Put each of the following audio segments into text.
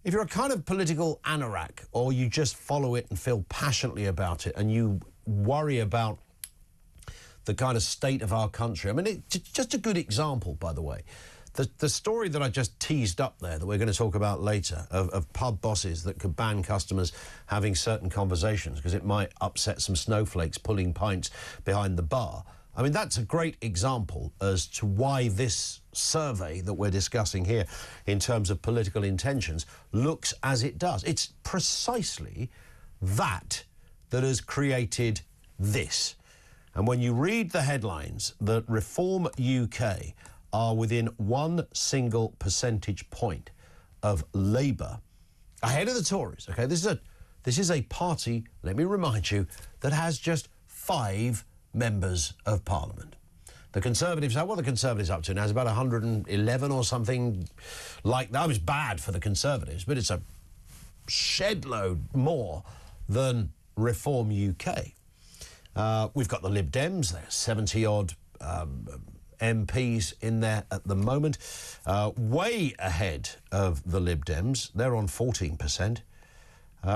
if you're a kind of political anorak, or you just follow it and feel passionately about it, and you worry about the kind of state of our country. I mean, just a good example, by the way. The story that I just teased up there, that we're going to talk about later, of pub bosses that could ban customers having certain conversations because it might upset some snowflakes pulling pints behind the bar. I mean, that's a great example as to why this survey that we're discussing here in terms of political intentions looks as it does. It's precisely that has created this. And when you read the headlines that Reform UK are within 1 single percentage point of Labour ahead of the Tories, OK? This is a party, let me remind you, that has just 5 members of Parliament. The Conservatives, what are the Conservatives up to now? It's about 111 or something like that. It was bad for the Conservatives, but it's a shed load more than Reform UK. We've got the Lib Dems, there's 70-odd MPs in there at the moment, way ahead of the Lib Dems. They're on 14%.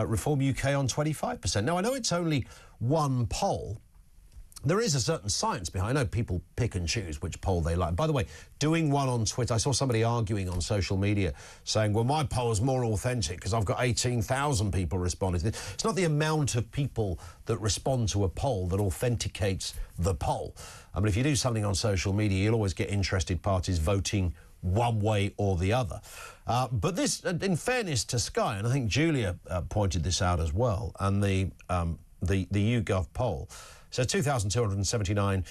Reform UK on 25%. Now, I know it's only one poll. There is a certain science behind it. I know people pick and choose which poll they like. By the way, doing one on Twitter, I saw somebody arguing on social media saying, well, my poll is more authentic because I've got 18,000 people responding. It's not the amount of people that respond to a poll that authenticates the poll. I mean, if you do something on social media, you'll always get interested parties voting one way or the other. But this, in fairness to Sky, and I think Julia pointed this out as well, and the YouGov poll, so 2,279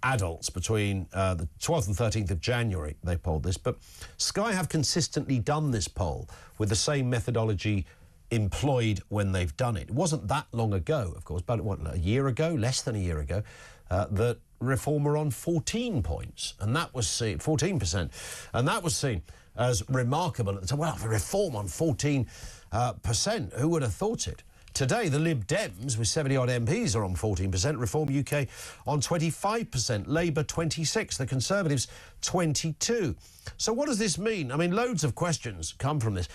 adults between the 12th and 13th of January, they polled this. But Sky have consistently done this poll with the same methodology employed when they've done it. It wasn't that long ago, of course, but what, a year ago, less than a year ago, that Reform were on 14 points, and that was seen, 14%, and that was seen as remarkable at the time. Well, Reform on 14%, who would have thought it? Today, the Lib Dems, with 70-odd MPs, are on 14%, Reform UK on 25%, Labour 26%, the Conservatives 22%. So what does this mean? I mean, loads of questions come from this.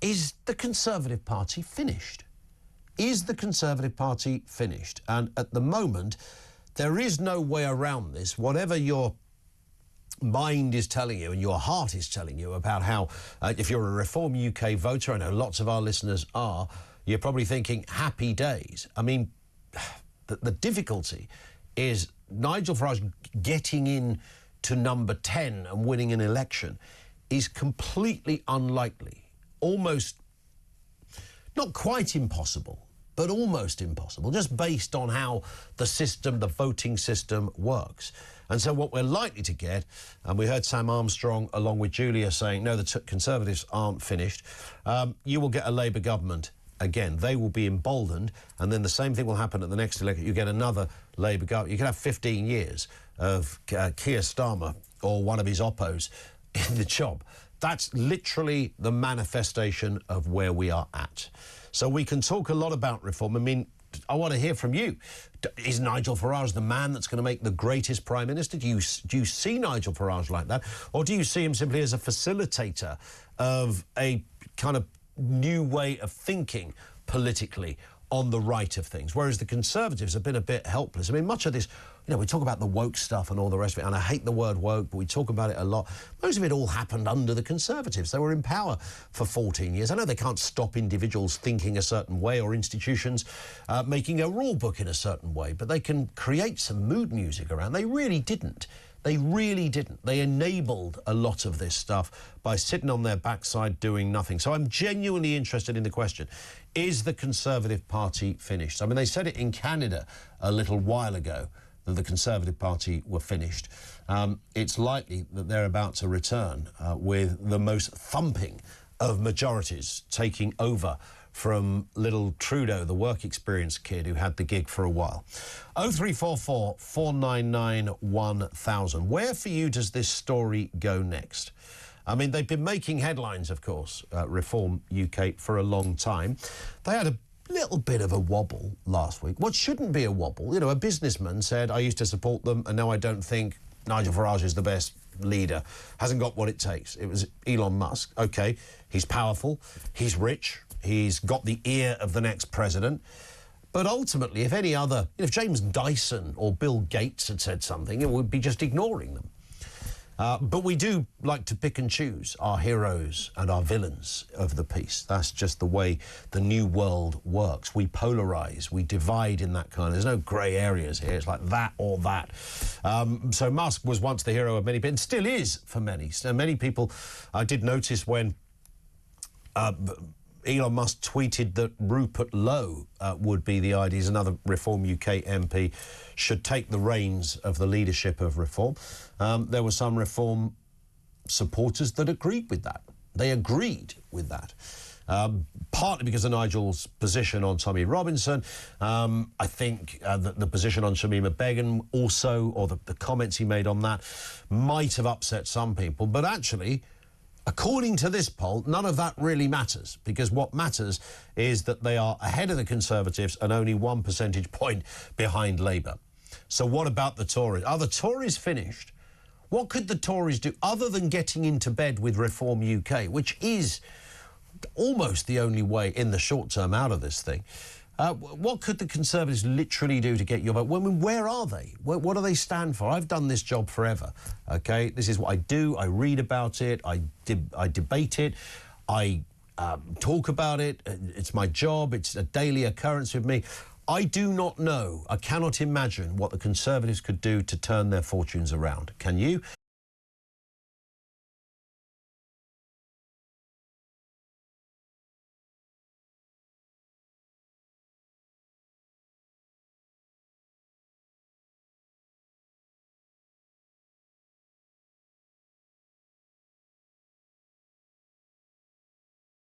Is the Conservative Party finished? Is the Conservative Party finished? And at the moment, there is no way around this. Whatever your mind is telling you and your heart is telling you about how, if you're a Reform UK voter, I know lots of our listeners are, you're probably thinking, happy days. I mean, the difficulty is Nigel Farage getting in to number 10 and winning an election is completely unlikely, almost, not quite impossible, but almost impossible, just based on how the system, the voting system works. And so what we're likely to get, and we heard Sam Armstrong along with Julia saying, no, the Conservatives aren't finished, you will get a Labour government again. They will be emboldened, and then the same thing will happen at the next election. You get another Labour government. You can have 15 years of Keir Starmer or one of his oppos in the job. That's literally the manifestation of where we are at. So we can talk a lot about reform. I mean, I want to hear from you. Is Nigel Farage the man that's going to make the greatest Prime Minister? Do you see Nigel Farage like that? Or do you see him simply as a facilitator of a kind of new way of thinking politically on the right of things, whereas the Conservatives have been a bit helpless? I mean, much of this, you know, we talk about the woke stuff and all the rest of it, and I hate the word woke, but we talk about it a lot. Most of it all happened under the Conservatives. They were in power for 14 years. I know they can't stop individuals thinking a certain way or institutions making a rule book in a certain way, but they can create some mood music around. They really didn't. They really didn't. They enabled a lot of this stuff by sitting on their backside doing nothing. So I'm genuinely interested in the question, is the Conservative Party finished? I mean, they said it in Canada a little while ago that the Conservative Party were finished. It's likely that they're about to return with the most thumping of majorities taking over from little Trudeau, the work experience kid who had the gig for a while. 0344 499 1000. Where for you does this story go next? I mean, they've been making headlines, of course, Reform UK, for a long time. They had a little bit of a wobble last week. What shouldn't be a wobble? You know, a businessman said, I used to support them and now I don't think Nigel Farage is the best leader hasn't got what it takes. It was Elon Musk. OK, he's powerful, he's rich, he's got the ear of the next president. But ultimately, if any other, if James Dyson or Bill Gates had said something, it would be just ignoring them. But we do like to pick and choose our heroes and our villains of the piece. That's just the way the new world works. We polarize, we divide in that kind. There's no grey areas here. It's like that or that. So Musk was once the hero of many, but still is for many. So many people, I did notice when Elon Musk tweeted that Rupert Lowe would be the ideas. Another Reform UK MP should take the reins of the leadership of Reform. There were some Reform supporters that agreed with that. They agreed with that. Partly because of Nigel's position on Tommy Robinson. I think that the position on Shamima Begum also, or the comments he made on that, might have upset some people. But actually, according to this poll, none of that really matters, because what matters is that they are ahead of the Conservatives and only 1 percentage point behind Labour. So what about the Tories? Are the Tories finished? What could the Tories do other than getting into bed with Reform UK, which is almost the only way in the short term out of this thing? What could the Conservatives literally do to get your vote? Where are they? What do they stand for? I've done this job forever, OK? This is what I do. I read about it. I debate it. I talk about it. It's my job. It's a daily occurrence with me. I do not know. I cannot imagine what the Conservatives could do to turn their fortunes around. Can you?